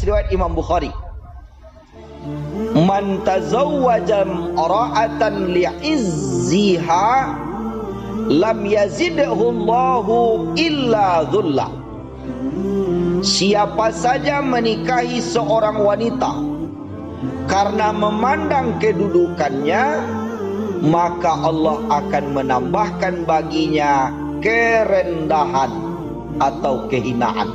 riwayat Imam Bukhari. Man tazawwaja ra'atan li'izziha lam yazidhu Allahu illa dhulla. Siapa saja menikahi seorang wanita karena memandang kedudukannya, maka Allah akan menambahkan baginya kerendahan atau kehinaan.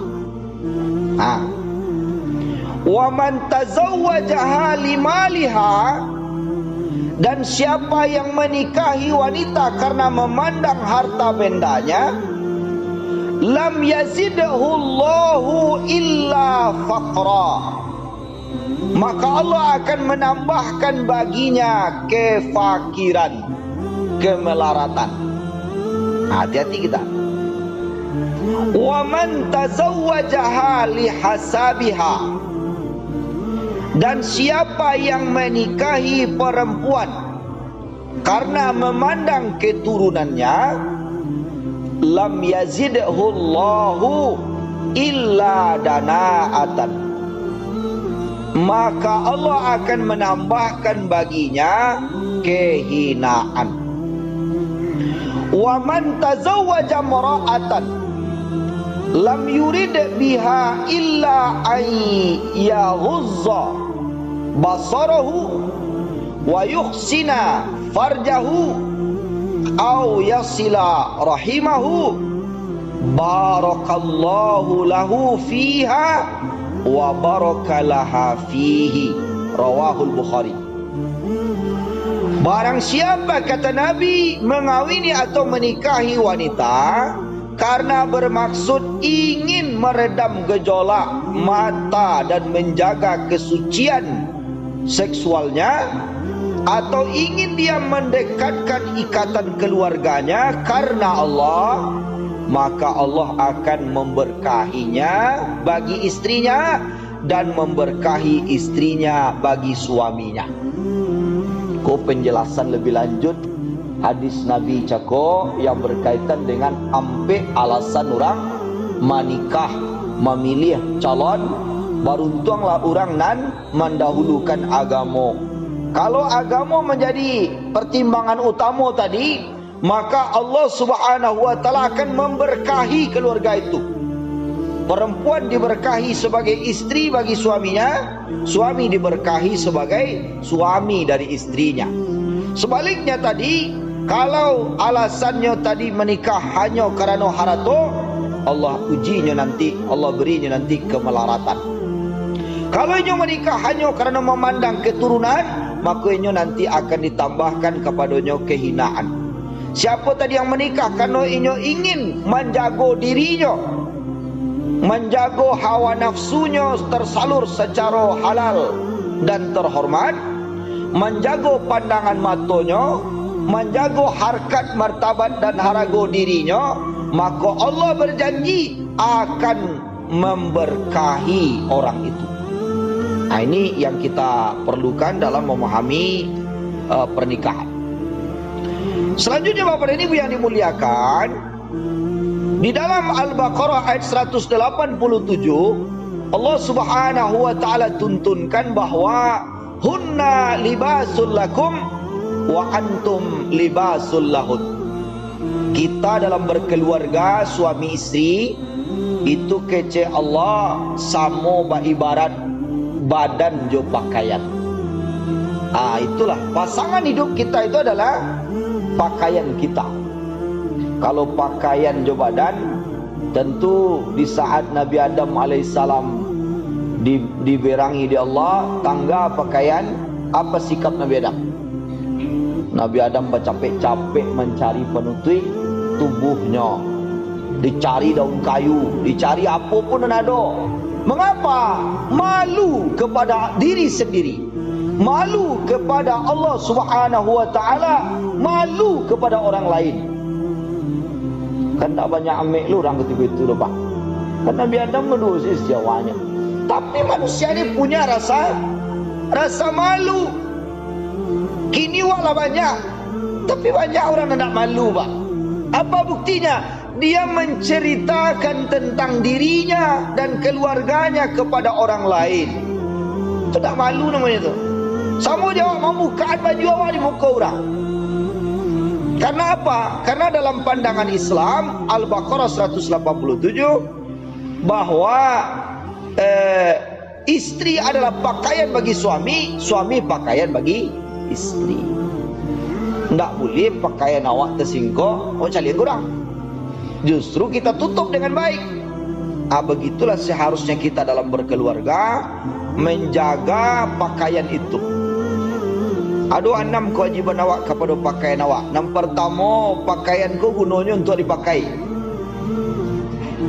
Wa man tazawwajaha limaliha, dan siapa yang menikahi wanita karena memandang harta bendanya, lam yazidhu Allahu illa faqra, maka Allah akan menambahkan baginya kefakiran, kemelaratan. Hati-hati kita. Wa man tazawwajaha lihasabiha, dan siapa yang menikahi perempuan karena memandang keturunannya, lam yazidhu Allahu illa dana'atan, maka Allah akan menambahkan baginya kehinaan. Wa man tazawwaja mar'atan lam yurid biha illa an yaghuzza basarahu wa yuhsina farjahu aw yasila rahimahu barakallahu lahu fiha wa barakalaha fihi. Rawahul Bukhari. Barang siapa, kata Nabi, mengawini atau menikahi wanita karena bermaksud ingin meredam gejolak mata dan menjaga kesucian seksualnya, atau ingin dia mendekatkan ikatan keluarganya karena Allah, maka Allah akan memberkahinya bagi istrinya dan memberkahi istrinya bagi suaminya. Penjelasan lebih lanjut hadis Nabi cako yang berkaitan dengan ampe alasan orang menikah, memilih calon, beruntunglah orang nan mendahulukan agama. Kalau agama menjadi pertimbangan utama tadi, maka Allah Subhanahu wa taala akan memberkahi keluarga itu. Perempuan diberkahi sebagai istri bagi suaminya, suami diberkahi sebagai suami dari istrinya. Sebaliknya tadi, kalau alasannya tadi menikah hanya kerana harta, Allah ujinya nanti, Allah berinya nanti kemelaratan. Kalau inyo menikah hanya kerana memandang keturunan, maka inyo nanti akan ditambahkan kepadanya kehinaan. Siapa tadi yang menikah kerana inyo ingin menjaga dirinya, menjaga hawa nafsunya tersalur secara halal dan terhormat, menjaga pandangan matanya, menjaga harkat martabat dan harga dirinya, maka Allah berjanji akan memberkahi orang itu. Nah, ini yang kita perlukan dalam memahami pernikahan. Selanjutnya Bapak dan Ibu yang dimuliakan, di dalam Al-Baqarah ayat 187, Allah Subhanahu wa taala tuntunkan bahwa hunna libasul lakum wa antum libasul lahun. Kita dalam berkeluarga suami istri itu kece Allah sama ibarat badan jo pakaian. Itulah pasangan hidup kita itu adalah pakaian kita. Kalau pakaian jo badan, tentu di saat Nabi Adam alaihissalam diberangi di Allah tangga pakaian, apa sikap Nabi Adam? Nabi Adam bercapek-capek mencari penutup tubuhnya, dicari daun kayu, dicari apapun yang ada. Mengapa? Malu kepada diri sendiri, malu kepada Allah Subhanahu wa taala, malu kepada orang lain. Kan tak banyak ambil lu orang ketika itu loh Pak. Kan Nabi Adam menulis jawanya. Tapi manusia ini punya rasa malu. Kini walau banyak, tapi banyak orang tidak malu Pak. Apa buktinya? dia menceritakan tentang dirinya dan keluarganya kepada orang lain. Itu tak malu namanya tu. Sama dia awak membukaan baju awak di muka orang. Karena apa? Karena dalam pandangan Islam Al-Baqarah 187 bahwa istri adalah pakaian bagi suami, suami pakaian bagi istri. Tak boleh pakaian awak tersingkok, awak cari kurang. Justru kita tutup dengan baik. Begitulah seharusnya kita dalam berkeluarga menjaga pakaian itu. Ada 6 kewajiban awak kepada pakaian awak. Yang pertama, pakaian kau gunanya untuk dipakai.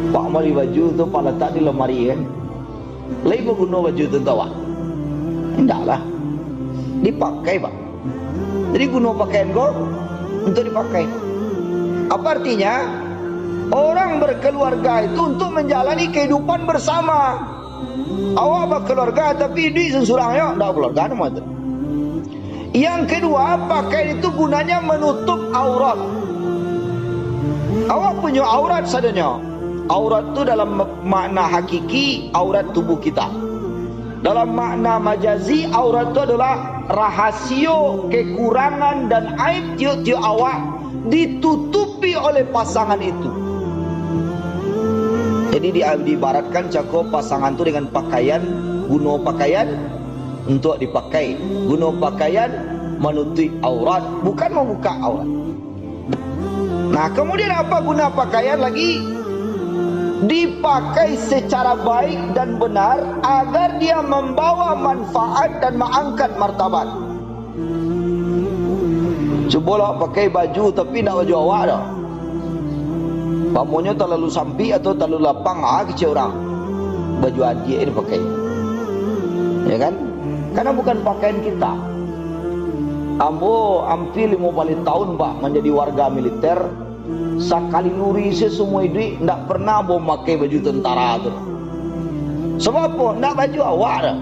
Pak mari baju tu pak letak di lemari kan. Lagi guna baju tu untuk awak? Tidaklah. Dipakai pak. Jadi guna pakaian kau untuk dipakai. Apa artinya? Orang berkeluarga itu untuk menjalani kehidupan bersama. Awak berkeluarga tapi duit seorang ya, tak keluarga nama tu. Yang kedua, pakaian itu gunanya menutup aurat. Awak punya aurat sadanya. Aurat itu dalam makna hakiki aurat tubuh kita. Dalam makna majazi, aurat itu adalah rahasio, kekurangan dan aib tiuk-tiuk awak ditutupi oleh pasangan itu. Jadi diibaratkan cakup pasangan itu dengan pakaian, guna pakaian untuk dipakai, guna pakaian menutupi aurat, bukan membuka aurat. Nah, kemudian apa guna pakaian lagi? Dipakai secara baik dan benar agar dia membawa manfaat dan mengangkat martabat. Cubalah pakai baju tapi nak baju awak dah. Pamunya terlalu sampi atau terlalu lapang, kecil orang. Baju adik ini pakai. Ya kan? Karena bukan pakaian kita. Ambo hampir 50 tahun pak menjadi warga militer. Sekali nuri semua hidup tidak pernah mau pakai baju tentara tu. Sebab apa? Nak baju awak dah.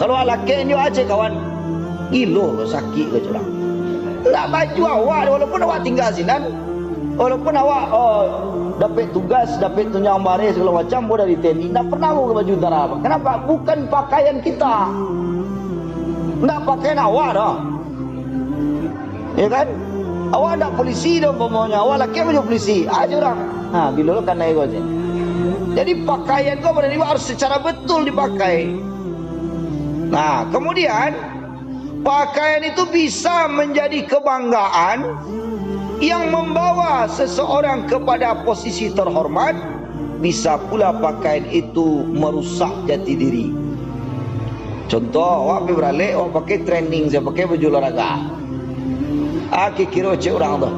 Kalau lelaki ni aja kawan, gilo ke sakit ke curang. Nak baju awak dah, walaupun awak tinggal sini, walaupun awak dapat tugas, dapat tunjang baris segala macam, boleh dari TNI, tak pernah mau ke baju tentara. Kenapa? Bukan pakaian kita. Tak pakaian awak dah. Ya kan? Awak tak polisi dah umpamanya, awak laki baju polisi, aja orang. Bila kan naik aja. Jadi pakaian kau pada diri harus secara betul dipakai. Nah, kemudian pakaian itu bisa menjadi kebanggaan yang membawa seseorang kepada posisi terhormat. Bisa pula pakaian itu merusak jati diri. Contoh, awak pergi beralik, awak pakai training, saya pakai baju olahraga. Kira cik orang tu.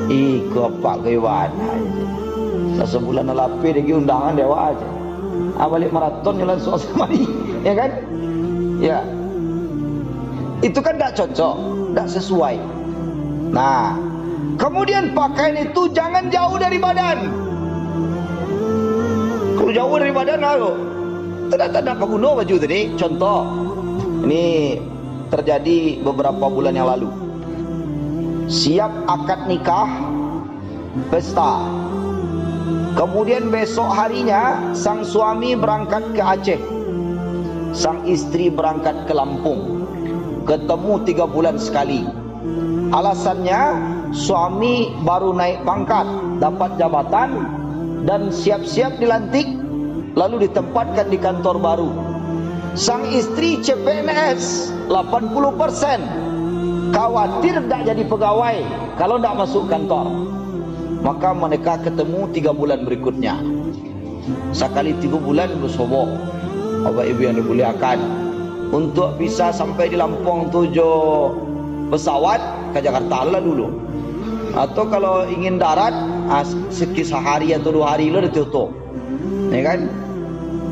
Ikut apa kewan aja. Sebulan lapis lagi undangan dia awak aja. Balik maraton jalan suasana mari, ya kan? Ya. Itu kan tak cocok, tak sesuai. Nah, kemudian pakaian itu jangan jauh dari badan. Kalau jauh dari badan lalu tak ada apa guna baju tadi. Contoh, ini terjadi beberapa bulan yang lalu. Siap akad nikah, pesta. Kemudian besok harinya sang suami berangkat ke Aceh, sang istri berangkat ke Lampung. Ketemu 3 bulan sekali. Alasannya suami baru naik pangkat, dapat jabatan dan siap-siap dilantik, lalu ditempatkan di kantor baru. Sang istri CPNS 80%, khawatir tak jadi pegawai kalau tak masuk kantor. Maka mereka ketemu 3 bulan berikutnya. Sekali 3 bulan bersobok. Bapak ibu yang dimuliakan, untuk bisa sampai di Lampung 7 pesawat ke Jakarta lah dulu. Atau kalau ingin darat, sehari atau 2 hari lah ditutup. Ya kan?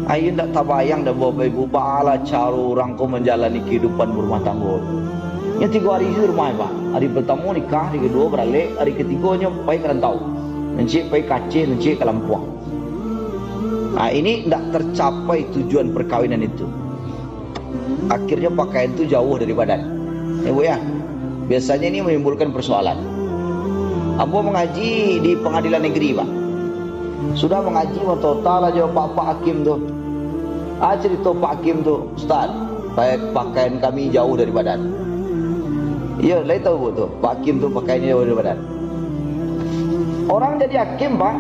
Ayo tak tabayang dah bapak ibu bala cara orang kau menjalani kehidupan berumah tangga. Yang 3 hari itu rumah pak. Hari pertama nikah, hari kedua beralik, hari ketiganya pergi ke rantau. Nanti pergi ke Aceh, nanti ke Lampung. Ini tidak tercapai tujuan perkawinan itu. Akhirnya pakaian itu jauh dari badan. Ya bu ya. Biasanya ini menimbulkan persoalan. Ambo mengaji di pengadilan negeri, Pak. Sudah mengaji total aja Pak Hakim tuh. Cerita Pak Hakim tuh, Ustaz, pakaian kami jauh dari badan. Iya, saya tahu tuh, Pak Hakim tuh pakaiannya jauh dari badan. Orang jadi hakim, Pak,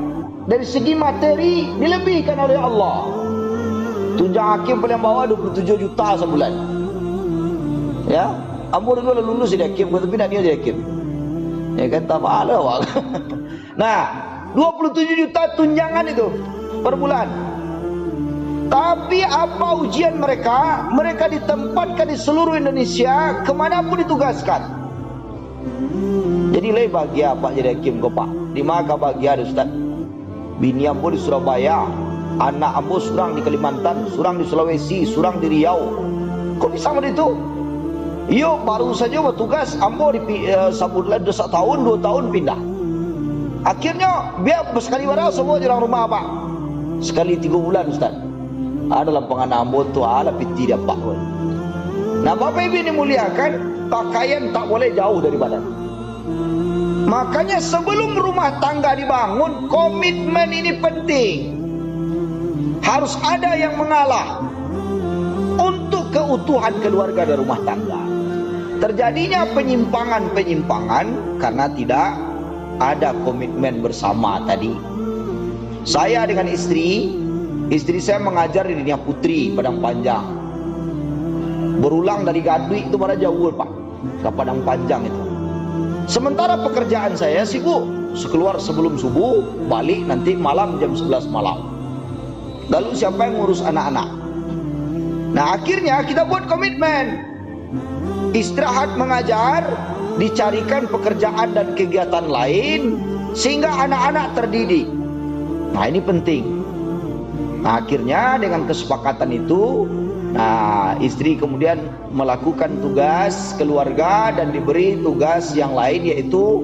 dari segi materi dilebihkan oleh Allah. Tunjang hakim paling bawah 27 juta sebulan. Ya, ambo dulu lulus jadi hakim, tapi nak dia jadi hakim. Ya kata pahala, Pak. Nah, 27 juta tunjangan itu per bulan. Tapi apa ujian mereka? Mereka ditempatkan di seluruh Indonesia, kemanapun ditugaskan. Jadi lebih bahagia Pak jadi hakim kau, Pak. Di mana bahagia Ustaz? Bini ambo di Surabaya, anak ambo surang di Kalimantan, surang di Sulawesi, surang di Riau. Kok bisa begitu itu? Yo, baru saja bertugas ambo di sebulan 1 tahun 2 tahun pindah. Akhirnya biar sekali barang semua orang rumah, Pak. Sekali 3 bulan Ustaz. Ada lampangan ambo tu ala piti dia Pak. Nah, Bapak Ibu ini muliakan, pakaian tak boleh jauh dari badan. Makanya sebelum rumah tangga dibangun, komitmen ini penting. Harus ada yang mengalah untuk keutuhan keluarga dan rumah tangga. Terjadinya penyimpangan-penyimpangan karena tidak ada komitmen bersama tadi. Saya dengan istri saya mengajar di Dunia Putri Padang Panjang. Berulang dari Gadui itu pada jauh, Pak, ke Padang Panjang itu. Sementara pekerjaan saya sibuk, keluar sebelum subuh, balik nanti malam jam 11 malam. Lalu siapa yang ngurus anak-anak? Nah, akhirnya kita buat komitmen. Istirahat mengajar, dicarikan pekerjaan dan kegiatan lain sehingga anak-anak terdidik. Nah, ini penting. Nah, akhirnya dengan kesepakatan itu, nah, istri kemudian melakukan tugas keluarga dan diberi tugas yang lain, yaitu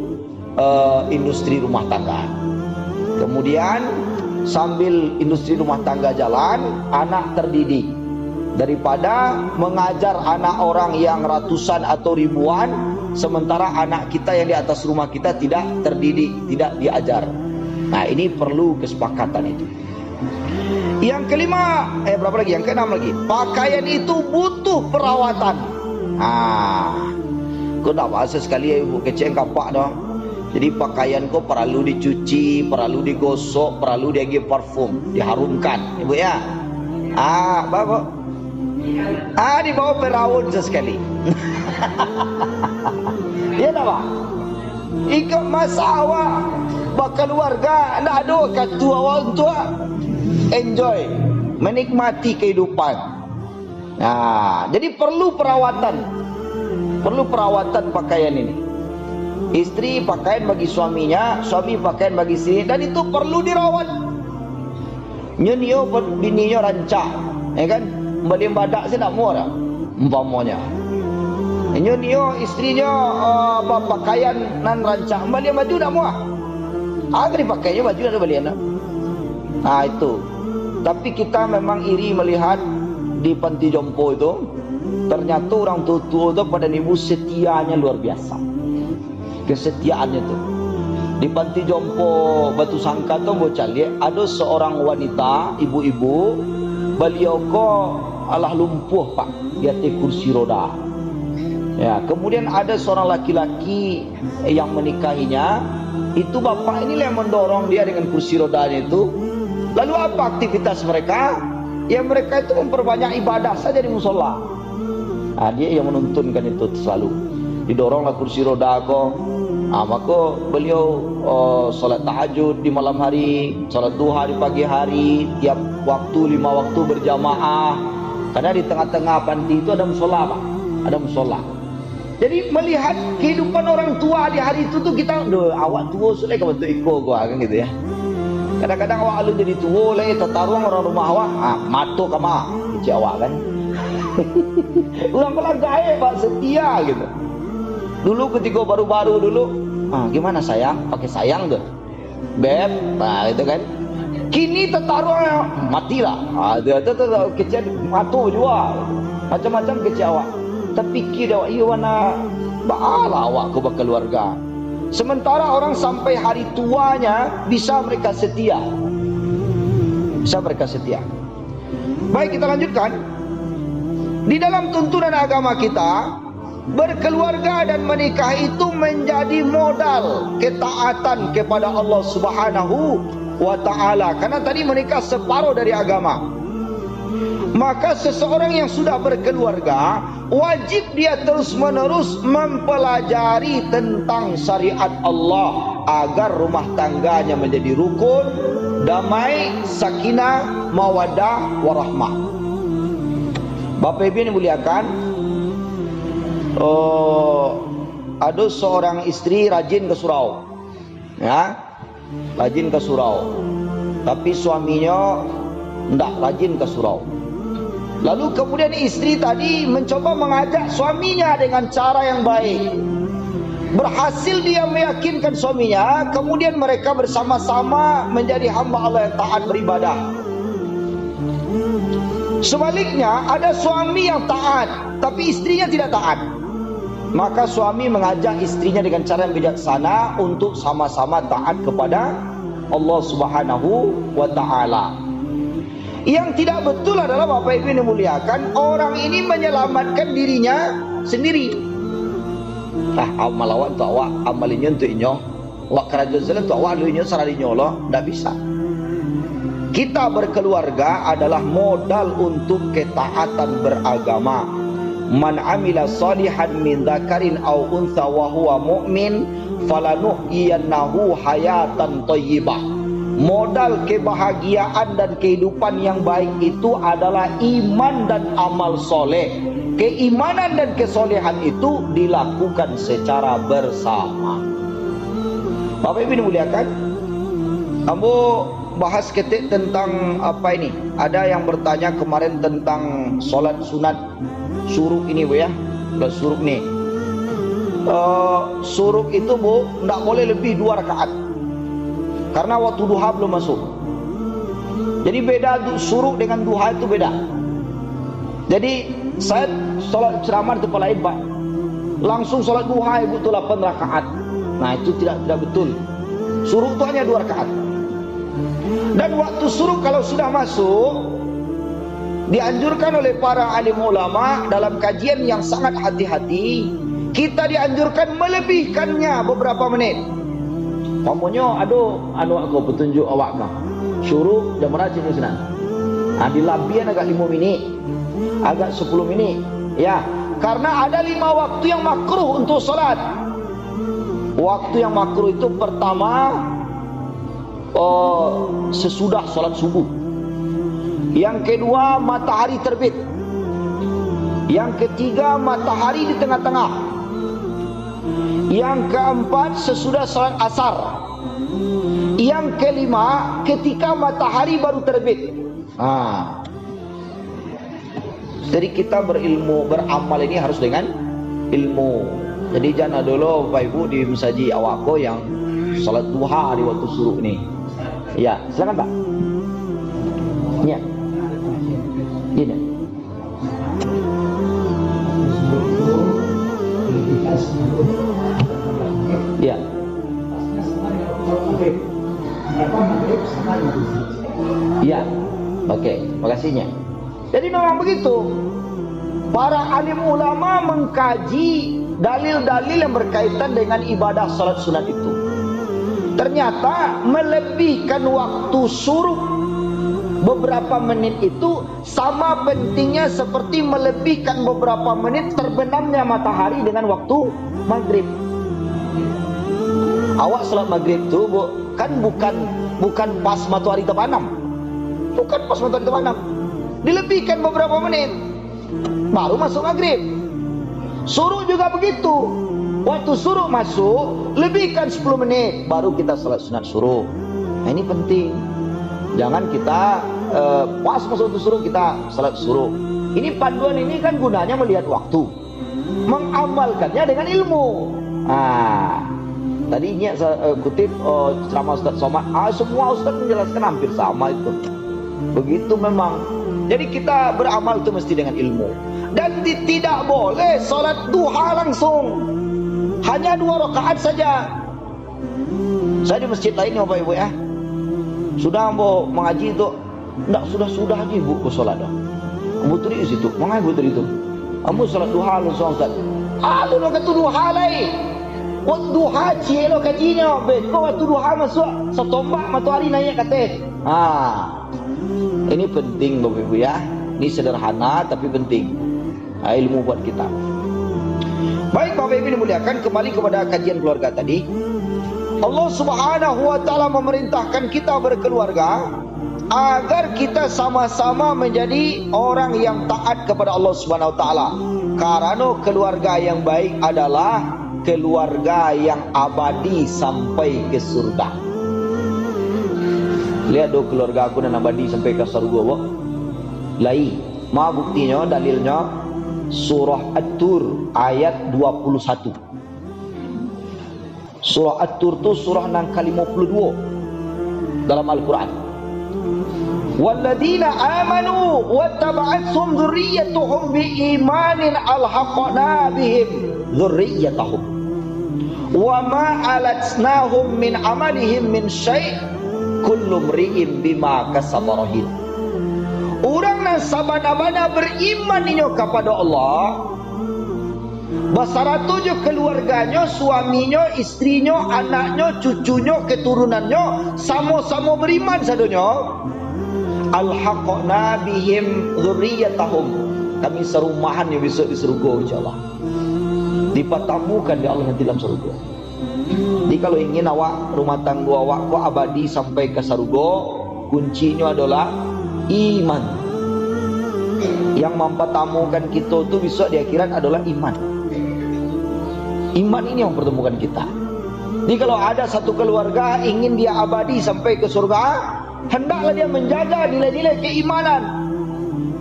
industri rumah tangga. Kemudian sambil industri rumah tangga jalan, anak terdidik. Daripada mengajar anak orang yang ratusan atau ribuan, sementara anak kita yang di atas rumah kita tidak terdidik, tidak diajar. Nah, ini perlu kesepakatan itu. Yang kelima, berapa lagi? Yang keenam lagi. Pakaian itu butuh perawatan. Kau tak bahasa sekali ibu kecil kapak dong. Jadi pakaian kau perlu dicuci, perlu digosok, perlu diagi parfum, diharumkan, ibu ya. Bapak. Di bawah perawan sesekali. Ya tak, Pak? Ikut masa awak berkeluarga, nak ada kata awak tua. Enjoy, menikmati kehidupan. Nah, jadi perlu perawatan pakaian ini. Istri pakaian bagi suaminya, suami pakaian bagi istri, dan itu perlu dirawat. Nyenyo bininya rancak, ya kan? Beli badak saya nak muar, umpamanya. Nyenyo istrinya pakaian nan rancak, beli baju nak muar. Agak dipakainya baju ada beli anak. Nah, itu. Tapi kita memang iri melihat di panti jompo itu, ternyata orang tua itu pada ibu setianya luar biasa. Kesetiaannya tuh. Di panti jompo Batu Sangka tuh bocah lihat ada seorang wanita, ibu-ibu, beliau kok alah lumpuh, Pak, di atas kursi roda. Ya, kemudian ada seorang laki-laki yang menikahinya, itu bapak ini yang mendorong dia dengan kursi rodanya itu. Lalu apa aktivitas mereka? Ya, mereka itu memperbanyak ibadah saja di musola. Nah, dia yang menuntunkan itu selalu. Didoronglah kursi roda kok. Maka beliau salat tahajud di malam hari, salat duha di pagi hari, tiap waktu 5 waktu berjamaah. Karena di tengah-tengah panti itu ada musola, Pak. Ada musola. Jadi melihat kehidupan orang tua di hari itu tuh kita, awak tua sudah kau bentuk iko gua kan gitu ya. Kadang-kadang awak lu jadi tua lagi tertaruh orang rumah awak, matu kama, kecil awak kan. Ulang gaya, Pak, setia gitu. Dulu ketika baru-baru dulu, gimana sayang? Pakai sayang tuh, beb, nah itu kan. Kini tertaruh matilah, dia kecil matu juga, macam-macam kecil awak. Terpikir awak, iya wana, baalah awak ke keluarga. Sementara orang sampai hari tuanya bisa mereka setia. Bisa mereka setia. Baik, kita lanjutkan. Di dalam tuntunan agama kita, berkeluarga dan menikah itu menjadi modal ketaatan kepada Allah Subhanahu wa ta'ala. Karena tadi menikah separuh dari agama. Maka seseorang yang sudah berkeluarga, wajib dia terus-menerus mempelajari tentang syariat Allah agar rumah tangganya menjadi rukun, damai, sakinah, mawaddah, warahmah. Bapak Ibu yang dimuliakan, ada seorang istri rajin ke surau, ya, rajin ke surau, tapi suaminya tidak rajin ke surau. Lalu kemudian istri tadi mencoba mengajak suaminya dengan cara yang baik. Berhasil dia meyakinkan suaminya, kemudian mereka bersama-sama menjadi hamba Allah yang taat beribadah. Sebaliknya, ada suami yang taat, tapi istrinya tidak taat. Maka suami mengajak istrinya dengan cara yang bijaksana untuk sama-sama taat kepada Allah Subhanahu wa ta'ala. Yang tidak betul adalah, Bapak Ibu yang dimuliakan, orang ini menyelamatkan dirinya sendiri. Amal awak untuk awak, amalinya untuk inyo, awak kerajaan zalim untuk awak, luinya saradinya Allah. Tidak bisa. Kita berkeluarga adalah modal untuk ketaatan beragama. Man amila salihan min dzakarin aw untha wa huwa mu'min falanuhyiyannahu hayatan thayyibah. Modal kebahagiaan dan kehidupan yang baik itu adalah iman dan amal soleh. Keimanan dan kesolehan itu dilakukan secara bersama. Bapak Ibu dimuliakan, kamu bahas ketik tentang apa ini? Ada yang bertanya kemarin tentang sholat sunat suruk ini, Bu, ya. Sholat suruk nih. Suruk itu, Bu, tidak boleh lebih 2 rakaat. Karena waktu duha belum masuk. Jadi beda suruk dengan duha itu beda. Jadi saya sholat ceramah di tempat lain, Pak, langsung sholat duha Ibu itu 8 rakaat. Nah itu tidak betul. Suruk itu hanya 2 rakaat. Dan waktu suruk kalau sudah masuk, dianjurkan oleh para alim ulama dalam kajian yang sangat hati-hati, kita dianjurkan melebihkannya beberapa menit. Pamunya aduh aku petunjuk awak mah suruh jam berapa sini senang. Dilabian agak 5 minit, agak 10 minit, ya. Karena ada 5 waktu yang makruh untuk salat. Waktu yang makruh itu pertama sesudah salat subuh. Yang kedua matahari terbit. Yang ketiga matahari di tengah-tengah. Yang keempat sesudah salat asar. Yang kelima ketika matahari baru terbit. Jadi kita berilmu, beramal ini harus dengan ilmu. Jadi jangan dulu Bapak Ibu di masaji awako yang salat duha di waktu suruk ini. Ya, silakan Pak. Ya. Ini. Ya. Ya. Oke, makasihnya. Jadi memang begitu. Para alim ulama mengkaji dalil-dalil yang berkaitan dengan ibadah salat sunat itu. Ternyata melebihkan waktu suruk beberapa menit itu sama pentingnya seperti melebihkan beberapa menit terbenamnya matahari dengan waktu maghrib. Awak salat maghrib itu kan bukan pas matahari terbenam. Bukan pas matahari terbenam. Dilebihkan beberapa menit baru masuk maghrib. Suruk juga begitu. Waktu suruk masuk, lebihkan 10 menit baru kita salat sunat suruk. Nah, ini penting. Jangan kita pas masuk waktu suruk kita salat suruk. Ini panduan ini kan gunanya melihat waktu, mengamalkannya dengan ilmu. Tadinya saya kutip ceramah Ustaz Somad. Semua Ustaz menjelaskan hampir sama itu. Begitu memang. Jadi kita beramal itu mesti dengan ilmu. Dan tidak boleh salat duha langsung. Hanya 2 rakaat saja. Saya di masjid lain Bapak Ibu ya, sudah mau mengaji itu, enggak sudah aja ibu ke sholat dah. Kamu teri situ, mengaji ibu teri itu. Kamu sholat duha lu Ustaz. Lu nak kata duha lai. Waktu duha cie lo kajinya, kau waktu duha masuk setombak matahari naik kata. Ini penting Bapak Ibu ya. Ini sederhana tapi penting. Ilmu buat kita. Baik Bapak Ibu dimuliakan, kembali kepada kajian keluarga tadi. Allah Subhanahu wa taala memerintahkan kita berkeluarga agar kita sama-sama menjadi orang yang taat kepada Allah Subhanahu wa taala. Karena keluarga yang baik adalah keluarga yang abadi sampai ke surga. Lihat do keluarga aku dan abadi sampai ke surga, Bo. Lai, ma buktinya, dalilnya surah At-Tur ayat 21. Surah At-Tur itu surah yang ke-52 dalam Al-Quran. Walladzina amanu wattaba'athum dzurriyyatuhum biimanin alhaqna bihim dzurriyyatahum wa ma alatnahum min amalihim min syai' kullu mri'in bima kasaba rahin. Orang yang sabana-bana beriman ini kepada Allah, basaratunya keluarganya, suaminya, istrinya, anaknya, cucunya, keturunannya sama-sama beriman sadonya. Alhaqna bihim dzurriyyatahum. Kami serumahan yang besok di surga insyaallah. Dipertemukan di Allah nanti dalam surga. Jadi kalau ingin awak rumah tangga awak kau abadi sampai ke surga, kuncinya adalah iman. Yang mempertemukan kita tu besok di akhirat adalah iman. Iman ini yang mempertemukan kita. Jadi kalau ada satu keluarga ingin dia abadi sampai ke surga, hendaklah dia menjaga nilai-nilai keimanan.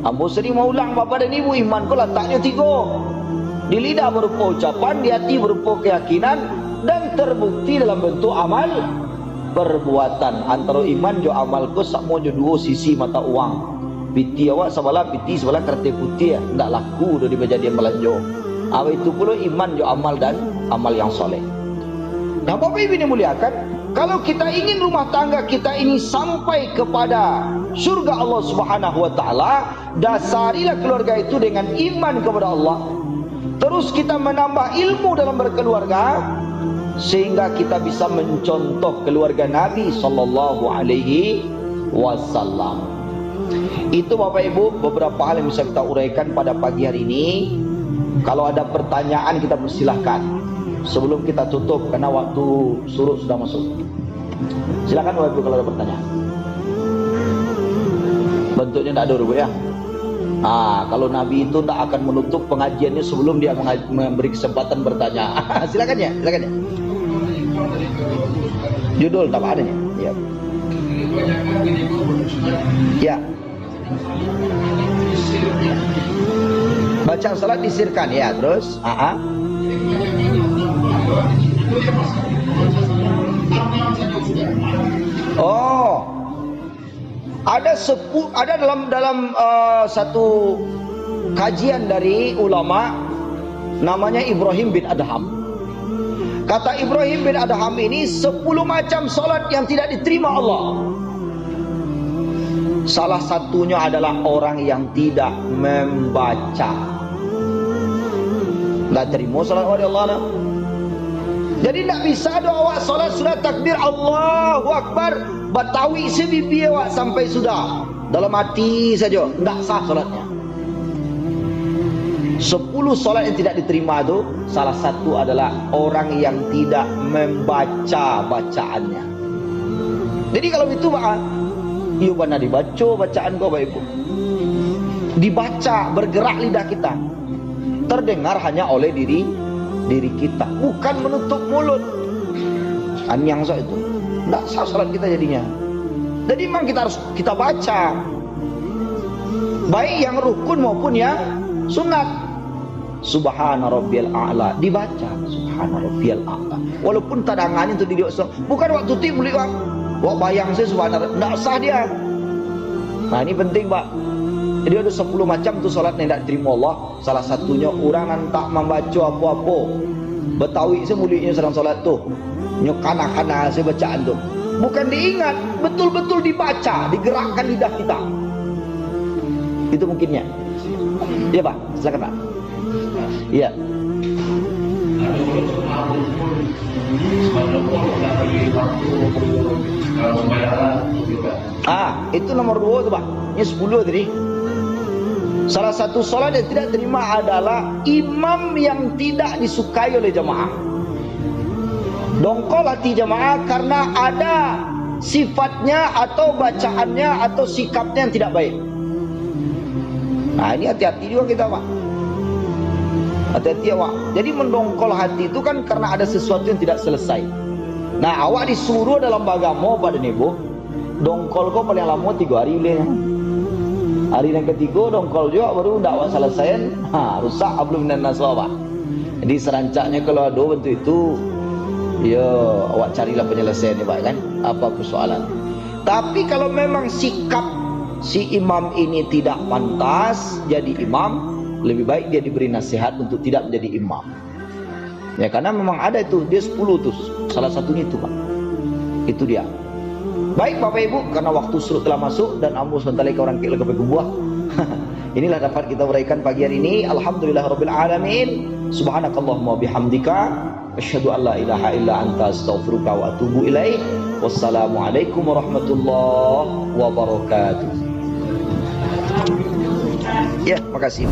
Ambo sering mau ulang bapa dan ibu, iman kau letaknya 3. Di lidah berupa ucapan, di hati berupa keyakinan, dan terbukti dalam bentuk amal perbuatan. Antara iman jo amal kau sama jo 2 sisi mata uang. Piti awak sebelah piti sebelah kertas putih, tidak laku dah dibaca dia belanja. Awak itu pula iman jo amal dan amal yang soleh. Nah Bapak Ibu dimuliakan, kalau kita ingin rumah tangga kita ini sampai kepada surga Allah Subhanahu wa taala, dasarilah keluarga itu dengan iman kepada Allah. Terus kita menambah ilmu dalam berkeluarga sehingga kita bisa mencontoh keluarga Nabi sallallahu alaihi wasallam. Itu Bapak Ibu beberapa hal yang bisa kita uraikan pada pagi hari ini. Kalau ada pertanyaan kita persilahkan sebelum kita tutup karena waktu surut sudah masuk. Silakan Bapak Ibu kalau ada pertanyaan. Bentuknya tidak ada Bu ya. Kalau Nabi itu tidak akan menutup pengajiannya sebelum dia memberi kesempatan bertanya. Silakan ya, silakan ya. Judul tak adanya. Ya. Ya. Baca salat disirkan ya, terus ada dalam satu kajian dari ulama namanya Ibrahim bin Adham. Kata Ibrahim bin Adham ini 10 macam salat yang tidak diterima Allah. Salah satunya adalah orang yang tidak membaca. Tak terima salat Allah. Jadi tak bisa ada awak salat sudah takbir Allahu Akbar, batawi sebibi awak sampai sudah dalam hati saja, tak sah salatnya. 10 salat yang tidak diterima itu salah satu adalah orang yang tidak membaca bacaannya. Jadi kalau itu Pak, iya benar dibaca bacaan kau Bapak Ibu. Dibaca, bergerak lidah kita. Terdengar hanya oleh diri kita, bukan menutup mulut. Yang sah itu. Tidak sah salat kita jadinya. Jadi memang kita baca. Baik yang rukun maupun yang sunat. Subhana rabbiyal a'la dibaca, subhana rabbiyal a'la. Walaupun tadangannya itu didiok, bukan waktu tu boleh wak bayang saya subhanallah, tidak sah dia. Nah ini penting Pak. Jadi ada 10 macam tu solat yang tidak diterima Allah. Salah satunya orang yang tak membaca apa-apa. Betawi saya mulutnya sedang solat tu. Nyokana-kana saya bacaan tuh. Bukan diingat, betul-betul dibaca, digerakkan lidah kita. Itu mungkinnya. Iya Pak, silakan Pak. Iya. Itu nomor 2 tuh Pak. Ini 10 tadi. Salah satu sholat yang tidak terima adalah imam yang tidak disukai oleh jamaah. Dongkol hati jamaah karena ada sifatnya atau bacaannya atau sikapnya yang tidak baik. Nah ini hati-hati juga kita Pak. Hati-hati awak. Jadi mendongkol hati itu kan karena ada sesuatu yang tidak selesai. Nah awak disuruh dalam agama pada nebo, dongkol kau paling lama 3 hari boleh. Hari yang ketiga dongkol juga baru ndak awak selesaiin. Rusak belum dan nasabah. Jadi serancaknya kalau ada bentuk itu, ya awak carilah penyelesaiannya Pak kan. Apa persoalan? Tapi kalau memang sikap si imam ini tidak pantas jadi imam, lebih baik dia diberi nasihat untuk tidak menjadi imam. Ya karena memang ada itu, dia 10 tuh, salah satunya itu Pak. Itu dia. Baik Bapak Ibu, karena waktu suruh telah masuk dan ambo sebentar lagi orang kira ke buah. Inilah dapat kita uraikan pagi hari ini. Alhamdulillahirabbil alamin. Subhanakallahumma bihamdika asyhadu an la ilaha illa anta astaghfiruka wa atubu ilaik. Wassalamualaikum warahmatullahi wabarakatuh. Ya, makasih.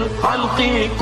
الخلق